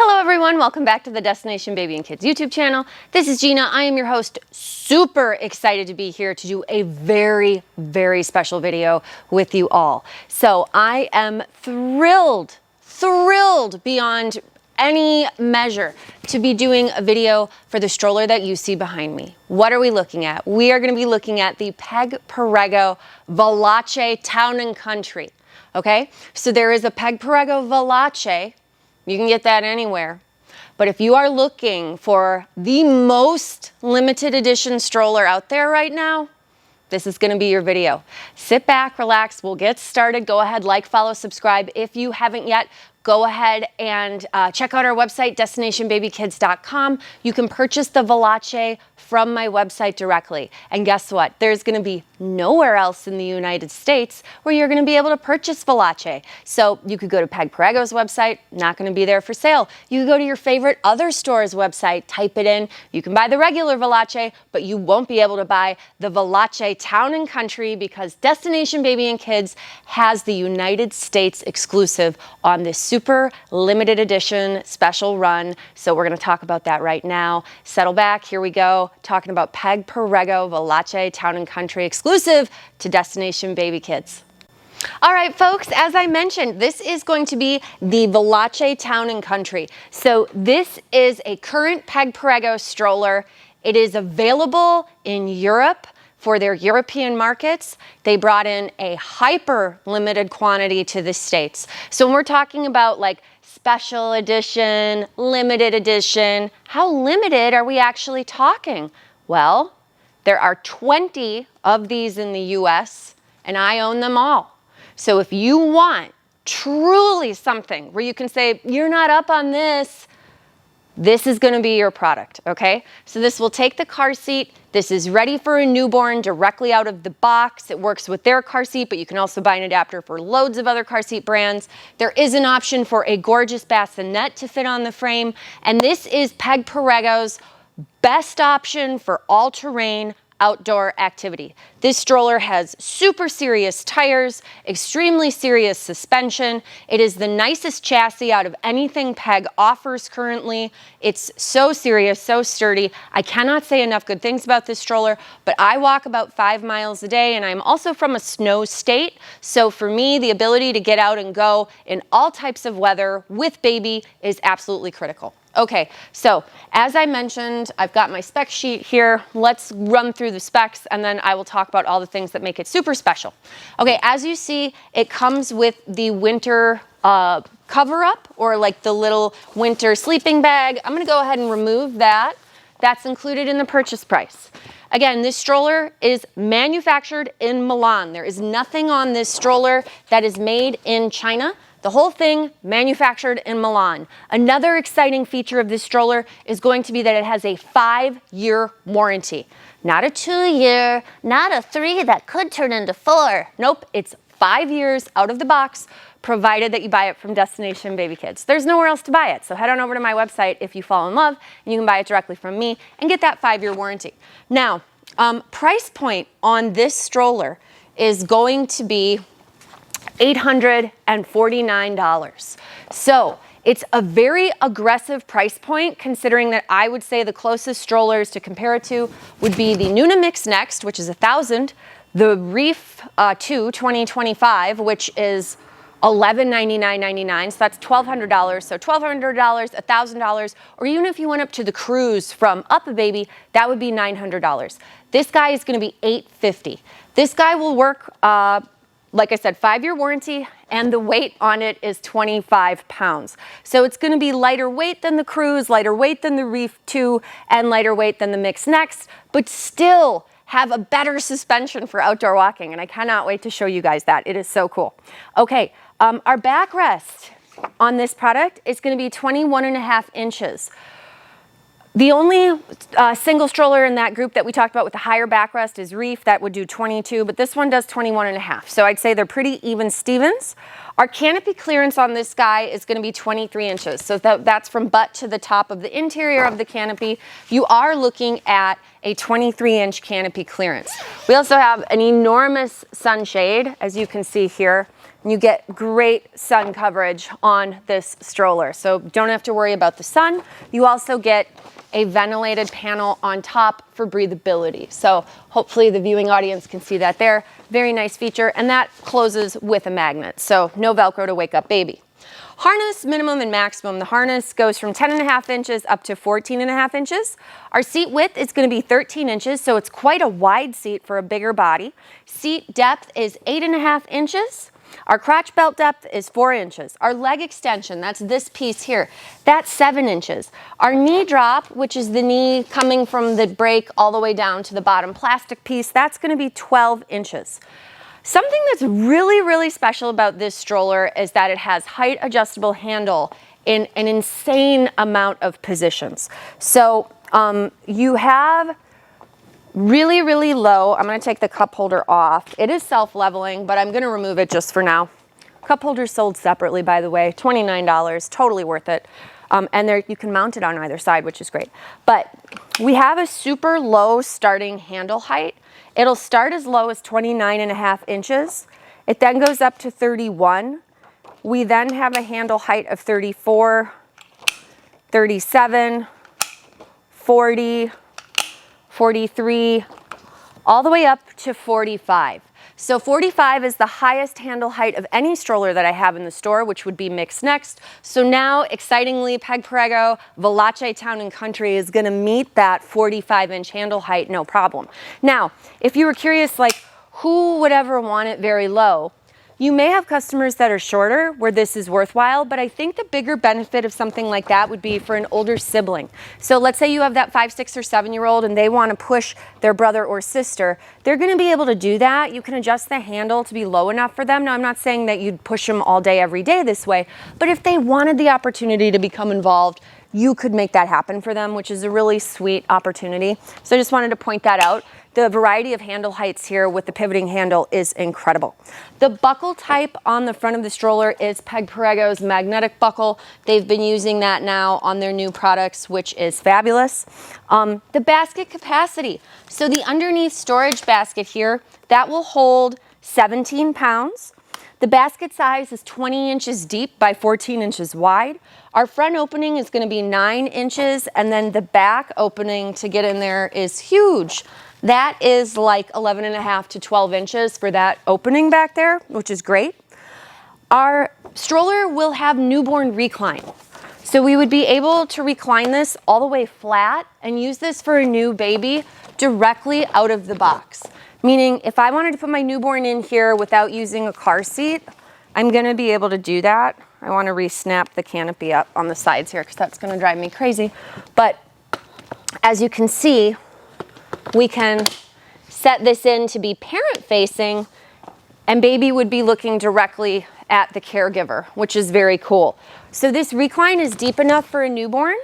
Hello everyone, welcome back to the Destination Baby and Kids YouTube channel. This is Gina, I am your host. Super excited to be here to do a very special video with you all. So I am thrilled beyond any measure to be doing a video for the stroller that you see behind me. What are we looking at? We are going to be looking at the Peg Perego Veloce Town and Country. Okay, so there is a Peg Perego Veloce. You can get that anywhere. But if you are looking for the most limited edition stroller out there right now, this is going to be your video. Sit back, relax, we'll get started. Go ahead, like, follow, subscribe. If you haven't yet, go ahead and check out our website, destinationbabykids.com. You can purchase the Veloce from my website directly. And guess what? There's going to be nowhere else in the United States where you're going to be able to purchase Veloce. So you could go to Peg Perego's website, not going to be there for sale. You could go to your favorite other store's website, type it in. You can buy the regular Veloce, but you won't be able to buy the Veloce Town and Country because Destination Baby and Kids has the United States exclusive on this super limited edition special run. So we're going to talk about that right now. Settle back, here we go. Talking about Peg Perego Veloce Town and Country exclusive to Destination Baby Kids. All right, folks, as I mentioned, this is going to be the Veloce Town and Country. So this is a current Peg Perego stroller. It is available in Europe for their European markets. They brought in a hyper limited quantity to the States. So when we're talking about like special edition, limited edition, how limited are we actually talking? Well, there are 20 of these in the US and I own them all. So if you want truly something where you can say, you're not up on this, this is going to be your product, okay? So this will take the car seat. This is ready for a newborn directly out of the box. It works with their car seat, but you can also buy an adapter for loads of other car seat brands. There is an option for a gorgeous bassinet to fit on the frame. And this is Peg Perego's best option for all-terrain outdoor activity. This stroller has super serious tires, extremely serious suspension. It is the nicest chassis out of anything Peg offers currently. It's so serious, so sturdy. I cannot say enough good things about this stroller, but I walk about 5 miles a day and I'm also from a snow state. So for me, the ability to get out and go in all types of weather with baby is absolutely critical. Okay, so as I mentioned, I've got my spec sheet here. Let's run through the specs and then I will talk about all the things that make it super special. Okay, as you see, it comes with the winter cover up or like the little winter sleeping bag. I'm gonna go ahead and remove that. That's included in the purchase price. Again, this stroller is manufactured in Milan. There is nothing on this stroller that is made in China. The whole thing manufactured in Milan. Another exciting feature of this stroller is going to be that it has a 5-year warranty. Not a 2-year, not a 3 that could turn into 4. Nope, it's 5 years out of the box, provided that you buy it from Destination Baby Kids. There's nowhere else to buy it, so head on over to my website if you fall in love, and you can buy it directly from me and get that 5-year warranty. Now, price point on this stroller is going to be $849. So it's a very aggressive price point considering that I would say the closest strollers to compare it to would be the Nuna Mix Next, which is $1,000, the Reef 2 2025, which is $1199.99, so that's $1,200. So $1,200, $1,000, or even if you went up to the Cruise from Up a Baby, that would be $900. This guy is going to be $850. This guy will work like I said, 5-year warranty, and the weight on it is 25 pounds. So it's going to be lighter weight than the Cruise, lighter weight than the Reef 2, and lighter weight than the Mix Next, but still have a better suspension for outdoor walking, and I cannot wait to show you guys that. It is so cool. Okay, our backrest on this product is going to be 21.5 inches. The only single stroller in that group that we talked about with the higher backrest is Reef. That would do 22, but this one does 21.5. So I'd say they're pretty even Stevens. Our canopy clearance on this guy is going to be 23 inches. So that's from butt to the top of the interior of the canopy. You are looking at a 23-inch canopy clearance. We also have an enormous sunshade, as you can see here. and you get great sun coverage on this stroller. So don't have to worry about the sun. You also get a ventilated panel on top for breathability. So hopefully the viewing audience can see that there. Very nice feature, and that closes with a magnet. So no Velcro to wake up baby. Harness minimum and maximum. The harness goes from 10.5 inches up to 14.5 inches. Our seat width is going to be 13 inches, so it's quite a wide seat for a bigger body. Seat depth is 8.5 inches. Our crotch belt depth is 4 inches. Our leg extension, that's this piece here, that's 7 inches. Our knee drop, which is the knee coming from the brake all the way down to the bottom plastic piece, that's going to be 12 inches. Something that's really, really special about this stroller is that it has height adjustable handle in an insane amount of positions. So you have really, really low. I'm going to take the cup holder off. It is self-leveling, but I'm going to remove it just for now. Cup holders sold separately, by the way, $29, totally worth it. And there you can mount it on either side, which is great. But we have a super low starting handle height. It'll start as low as 29.5 inches. It then goes up to 31. We then have a handle height of 34, 37, 40, 43, all the way up to 45. So 45 is the highest handle height of any stroller that I have in the store, which would be mixed next. So now, excitingly, Peg Perego Veloce Town & Country is going to meet that 45-inch handle height, no problem. Now, if you were curious, like, who would ever want it very low? You may have customers that are shorter where this is worthwhile, but I think the bigger benefit of something like that would be for an older sibling. So let's say you have that 5, 6, or 7-year-old and they want to push their brother or sister. They're going to be able to do that. You can adjust the handle to be low enough for them. Now, I'm not saying that you'd push them all day, every day this way, but if they wanted the opportunity to become involved, you could make that happen for them, which is a really sweet opportunity. So I just wanted to point that out. The variety of handle heights here with the pivoting handle is incredible. The buckle type on the front of the stroller is Peg Perego's magnetic buckle. They've been using that now on their new products, which is fabulous. The basket capacity. So the underneath storage basket here, that will hold 17 pounds. The basket size is 20 inches deep by 14 inches wide. Our front opening is going to be 9 inches, and then the back opening to get in there is huge. That is like 11.5 to 12 inches for that opening back there, which is great. Our stroller will have newborn recline. So we would be able to recline this all the way flat and use this for a new baby directly out of the box. Meaning if I wanted to put my newborn in here without using a car seat, I'm going to be able to do that. I want to re-snap the canopy up on the sides here because that's going to drive me crazy. But as you can see, we can set this in to be parent facing, and baby would be looking directly at the caregiver, which is very cool. So this recline is deep enough for a newborn,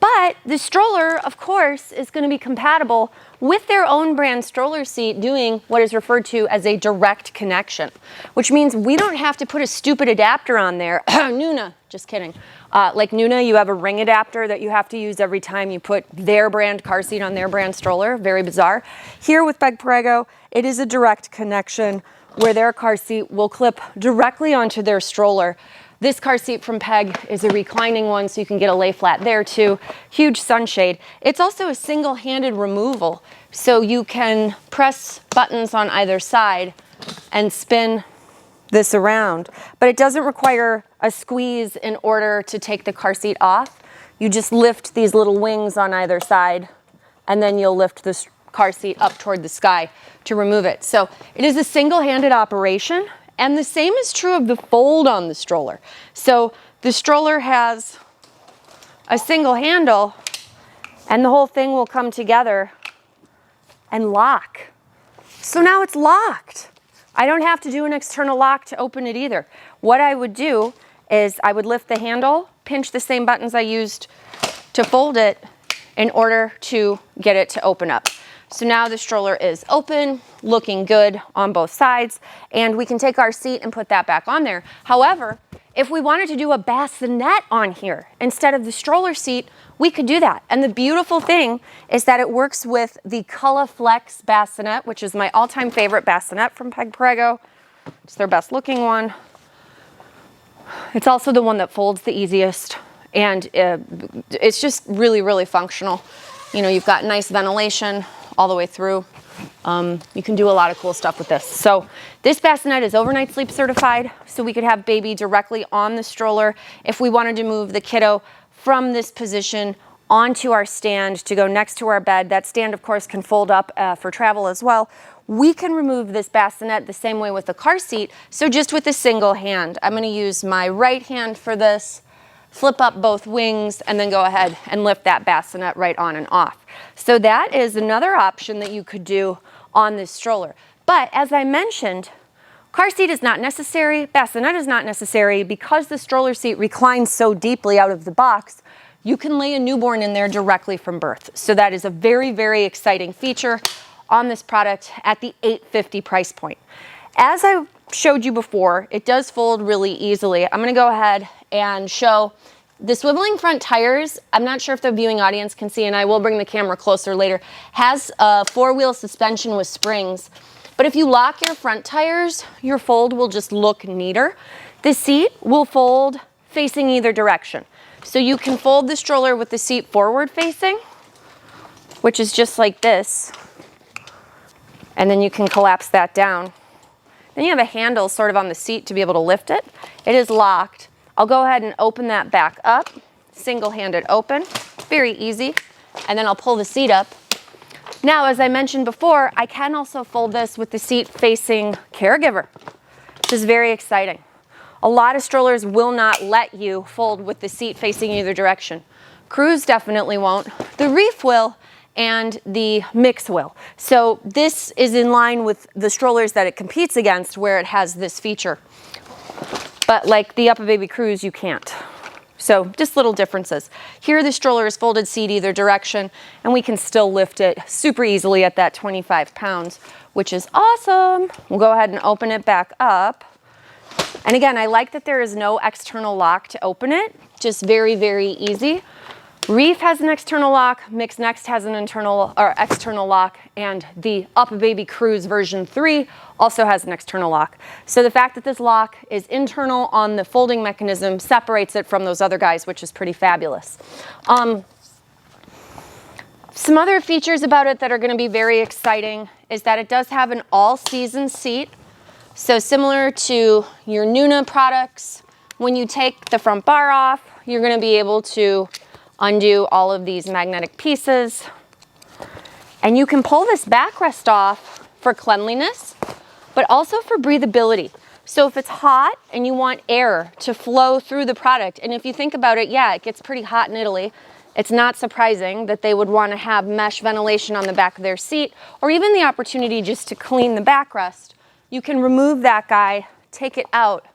but the stroller, of course, is going to be compatible with their own brand stroller seat doing what is referred to as a direct connection, which means we don't have to put a stupid adapter on there. Nuna, just kidding. Like Nuna, you have a ring adapter that you have to use every time you put their brand car seat on their brand stroller. Very bizarre. Here with Peg Perego, it is a direct connection where their car seat will clip directly onto their stroller. This car seat from Peg is a reclining one, so you can get a lay flat there too. Huge sunshade. It's also a single-handed removal, so you can press buttons on either side and spin this around, but it doesn't require a squeeze in order to take the car seat off. You just lift these little wings on either side, and then you'll lift this car seat up toward the sky to remove it. So it is a single-handed operation, and the same is true of the fold on the stroller. So the stroller has a single handle, and the whole thing will come together and lock. So now it's locked. I don't have to do an external lock to open it either. What I would do is I would lift the handle, pinch the same buttons I used to fold it in order to get it to open up. So now the stroller is open, looking good on both sides, and we can take our seat and put that back on there. However, if we wanted to do a bassinet on here instead of the stroller seat, we could do that. And the beautiful thing is that it works with the ColorFlex bassinet, which is my all-time favorite bassinet from Peg Perego. It's their best looking one. It's also the one that folds the easiest, and it's just really, really functional. You know, you've got nice ventilation all the way through. You can do a lot of cool stuff with this. So this bassinet is overnight sleep certified, so we could have baby directly on the stroller. If we wanted to move the kiddo from this position onto our stand to go next to our bed, that stand of course can fold up for travel as well. We can remove this bassinet the same way with the car seat, so just with a single hand. I'm going to use my right hand for this, flip up both wings, and then go ahead and lift that bassinet right on and off. So that is another option that you could do on this stroller. But as I mentioned, car seat is not necessary, bassinet is not necessary. Because the stroller seat reclines so deeply out of the box, you can lay a newborn in there directly from birth. So that is a very, very exciting feature on this product at the $850 price point. As I showed you before, it does fold really easily. I'm going to go ahead and show the swiveling front tires. I'm not sure if the viewing audience can see, and I will bring the camera closer later. Has a four-wheel suspension with springs. But if you lock your front tires, your fold will just look neater. The seat will fold facing either direction. So you can fold the stroller with the seat forward facing, which is just like this. And then you can collapse that down. Then you have a handle sort of on the seat to be able to lift it. It is locked. I'll go ahead and open that back up, single-handed open, very easy. And then I'll pull the seat up. Now, as I mentioned before, I can also fold this with the seat facing caregiver, which is very exciting. A lot of strollers will not let you fold with the seat facing either direction. Cruise definitely won't. The Reef will, and the Mix will. So this is in line with the strollers that it competes against, where it has this feature. But like the UPPAbaby Cruise, you can't. So just little differences. Here the stroller is folded seat either direction, and we can still lift it super easily at that 25 pounds, which is awesome. We'll go ahead and open it back up. And again, I like that there is no external lock to open it, just very, very easy. Reef has an external lock, Mix Next has an internal or external lock, and the UPPAbaby Cruise version 3 also has an external lock. So the fact that this lock is internal on the folding mechanism separates it from those other guys, which is pretty fabulous. Some other features about it that are going to be very exciting is that it does have an all-season seat. So similar to your Nuna products, when you take the front bar off, you're going to be able to undo all of these magnetic pieces. And you can pull this backrest off for cleanliness, but also for breathability. So if it's hot and you want air to flow through the product, and if you think about it, yeah, it gets pretty hot in Italy. It's not surprising that they would want to have mesh ventilation on the back of their seat, or even the opportunity just to clean the backrest. You can remove that guy, take it out,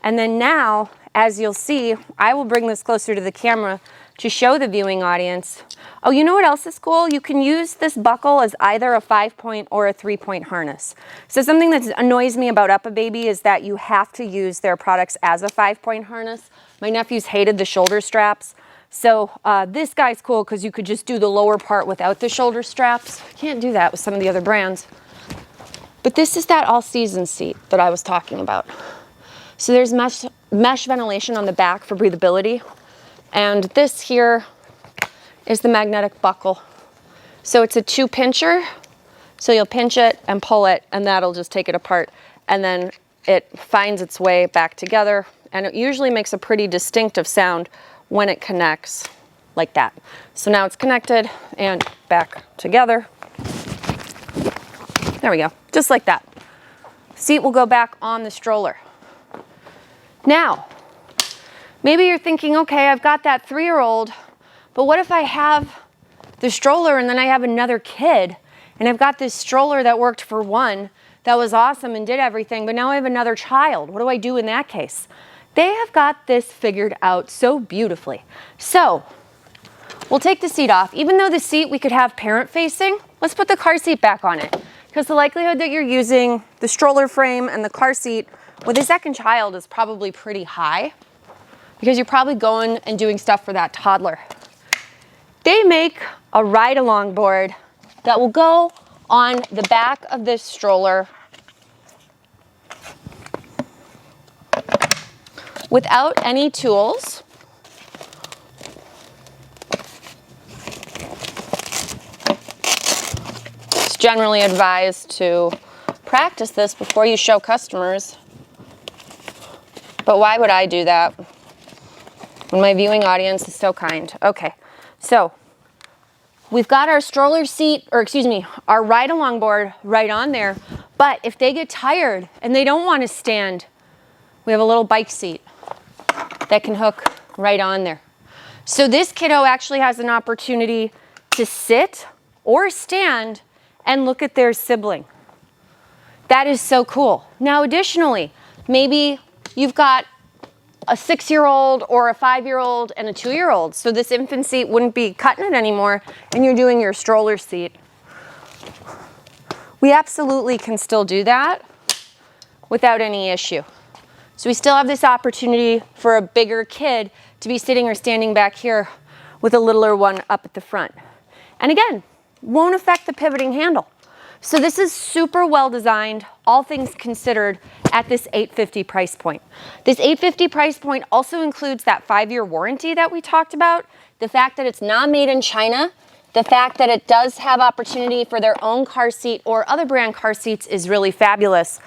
and then now, as you'll see, I will bring this closer to the camera to show the viewing audience. Oh, you know what else is cool? You can use this buckle as either a 5-point or a 3-point harness. So something that annoys me about UPPAbaby is that you have to use their products as a 5-point harness. My nephews hated the shoulder straps. So this guy's cool because you could just do the lower part without the shoulder straps. You can't do that with some of the other brands. But this is that all-season seat that I was talking about. So there's mesh ventilation on the back for breathability. And this here is the magnetic buckle. So it's a 2-pincher. So you'll pinch it and pull it, and that'll just take it apart. And then it finds its way back together. And it usually makes a pretty distinctive sound when it connects like that. So now it's connected and back together. There we go, just like that. Seat will go back on the stroller. Now, maybe you're thinking, okay, I've got that 3-year-old, but what if I have the stroller and then I have another kid, and I've got this stroller that worked for one, that was awesome and did everything, but now I have another child. What do I do in that case? They have got this figured out so beautifully. So, we'll take the seat off. Even though the seat we could have parent facing, let's put the car seat back on it. Because the likelihood that you're using the stroller frame and the car seat with a second child is probably pretty high, because you're probably going and doing stuff for that toddler. They make a ride-along board that will go on the back of this stroller without any tools. It's generally advised to practice this before you show customers. But why would I do that when my viewing audience is so kind? Okay, so we've got our stroller seat, or excuse me, our ride-along board right on there. But if they get tired and they don't want to stand, we have a little bike seat that can hook right on there. So this kiddo actually has an opportunity to sit or stand and look at their sibling. That is so cool. Now, additionally, maybe you've got a 6-year-old or a 5-year-old and a 2-year-old. So this infant seat wouldn't be cutting it anymore and you're doing your stroller seat. We absolutely can still do that without any issue. So we still have this opportunity for a bigger kid to be sitting or standing back here with a littler one up at the front. And again, won't affect the pivoting handle. So this is super well designed, all things considered, at this $850 price point. This $850 price point also includes that 5-year warranty that we talked about, the fact that it's not made in China, the fact that it does have opportunity for their own car seat or other brand car seats is really fabulous.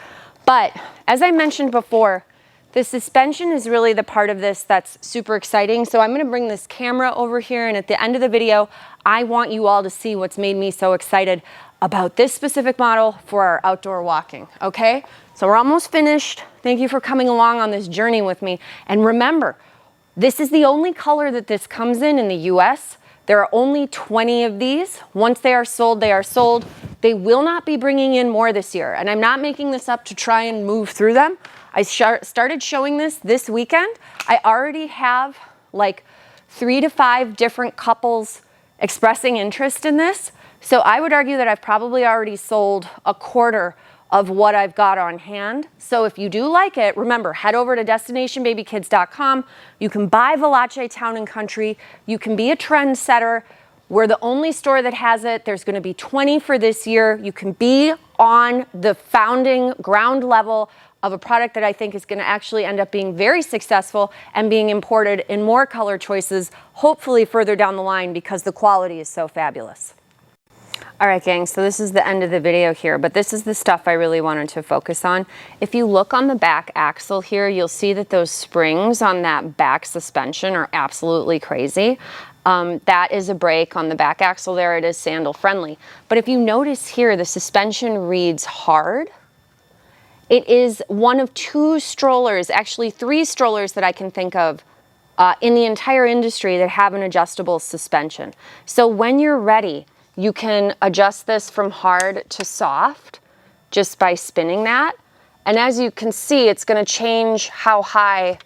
But as I mentioned before, the suspension is really the part of this that's super exciting. So I'm gonna bring this camera over here, and at the end of the video, I want you all to see what's made me so excited about this specific model for our outdoor walking, okay? So we're almost finished. Thank you for coming along on this journey with me. And remember, this is the only color that this comes in the US. There are only 20 of these. Once they are sold, they are sold. They will not be bringing in more this year. And I'm not making this up to try and move through them. I started showing this weekend. I already have like 3 to 5 different couples expressing interest in this. So I would argue that I've probably already sold a quarter of what I've got on hand. So if you do like it, remember, head over to destinationbabykids.com. You can buy Veloce Town & Country. You can be a trendsetter. We're the only store that has it. There's going to be 20 for this year. You can be on the founding ground level of a product that I think is going to actually end up being very successful and being imported in more color choices, hopefully further down the line, because the quality is so fabulous. All right, gang, so this is the end of the video here, but this is the stuff I really wanted to focus on. If you look on the back axle here, you'll see that those springs on that back suspension are absolutely crazy. That is a brake on the back axle there. It is sandal friendly. But if you notice here, the suspension reads hard. It is one of 2 strollers, actually 3 strollers that I can think of in the entire industry that have an adjustable suspension. So when you're ready, you can adjust this from hard to soft just by spinning that. And as you can see, it's going to change how high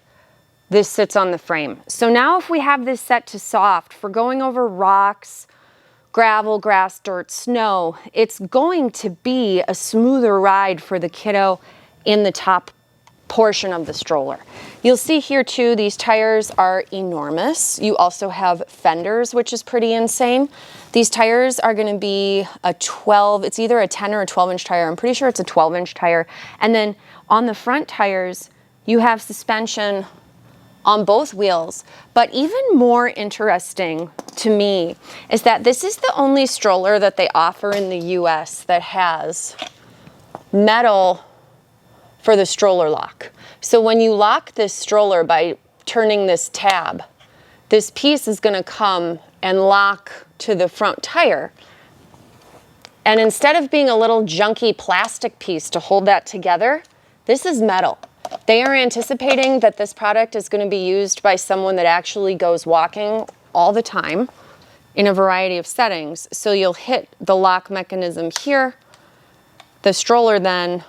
this sits on the frame. So now if we have this set to soft for going over rocks, gravel, grass, dirt, snow, it's going to be a smoother ride for the kiddo in the top portion of the stroller. You'll see here too, these tires are enormous. You also have fenders, which is pretty insane. These tires are going to be a 12, it's either a 10 or a 12-inch tire. I'm pretty sure it's a 12-inch tire. And then on the front tires, you have suspension on both wheels. But even more interesting to me is that this is the only stroller that they offer in the US that has metal for the stroller lock. So when you lock this stroller by turning this tab, this piece is going to come and lock to the front tire. And instead of being a little junky plastic piece to hold that together, this is metal. They are anticipating that this product is going to be used by someone that actually goes walking all the time in a variety of settings. So you'll hit the lock mechanism here, the stroller then,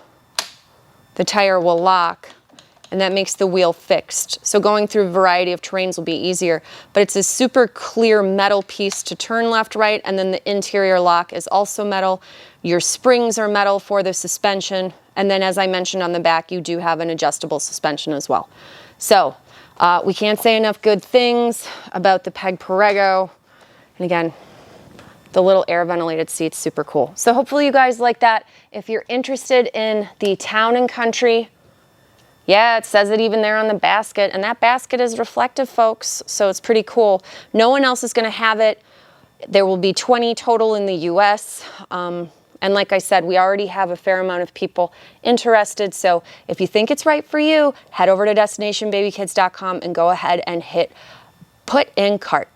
the tire will lock, and that makes the wheel fixed. So going through a variety of terrains will be easier, but it's a super clear metal piece to turn left, right, and then the interior lock is also metal. Your springs are metal for the suspension, and then as I mentioned on the back, you do have an adjustable suspension as well. So we can't say enough good things about the Peg Perego, and again, the little air ventilated seat's super cool. So hopefully you guys like that. If you're interested in the Town & Country Yeah, it says it even there on the basket, and that basket is reflective, folks, so it's pretty cool. No one else is going to have it. There will be 20 total in the US. And like I said, we already have a fair amount of people interested. So if you think it's right for you, head over to destinationbabykids.com and go ahead and hit put in cart.